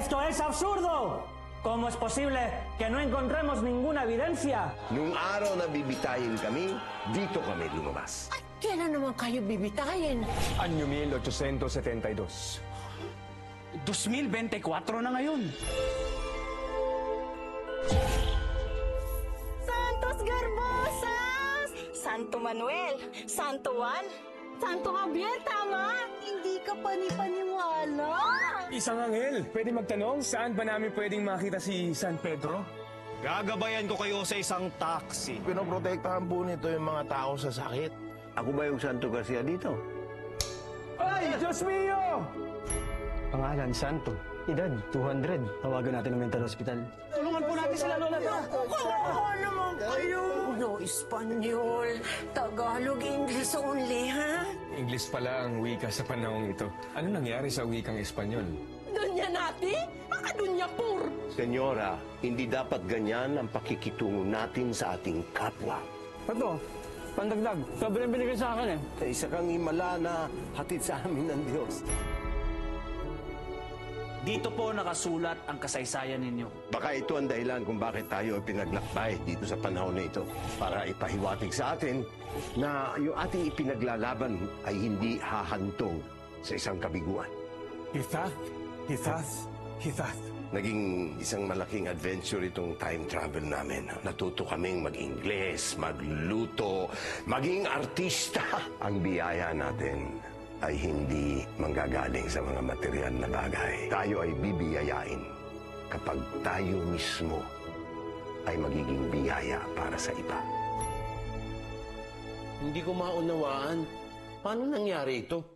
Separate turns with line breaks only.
¡Esto es absurdo! ¿Cómo es posible que no encontremos ninguna evidencia?
Nung araw na bibitayin kami, dito kami lumabas.
At kailan naman kayo bibitayin?
Anyo 1872.
2024 na ngayon.
Santos Garbosas! Santo Manuel! Santo Juan! Santo Javier, tama? Hindi ka panipaniwala.
Isang anghel. Pwede magtanong, saan ba namin pwedeng makita si San Pedro?
Gagabayan ko kayo sa isang taxi.
Pinoprotektahan po nito yung mga tao sa sakit.
Ako ba yung Santo Garcia dito?
Ay, Diyos mio!
Pangalan, Santo. Edad, 200. Tawagan natin ang mental hospital. Tulungan po natin sila, Lola.
Oo naman kayo. No Espanyol, Tagalog, English only, ha?
English pala ang wika sa panahong ito. Ano nangyari sa wikang Espanyol?
Dunya nati? Baka dunya pur.
Senyora, hindi dapat ganyan ang pakikitungo natin sa ating kapwa.
Ito, pandagdag. Sobrang binigay sa akin
Isa kang himala na hatid sa amin ng Diyos.
Dito po nakasulat ang kasaysayan ninyo.
Baka ito ang dahilan kung bakit tayo pinaglakbay dito sa panahon na ito para ipahiwatig sa atin na yung ating ipinaglalaban ay hindi hahantong sa isang kabiguan.
Hithath, Hithath, Hithath.
Naging isang malaking adventure itong time travel namin. Natuto kaming mag-Ingles, magluto, maging artista. Ang biyaya natin ay hindi manggagaling sa mga material na bagay. Tayo ay bibiyayain kapag tayo mismo ay magiging biyaya para sa iba.
Hindi ko maunawaan. Paano nangyari ito?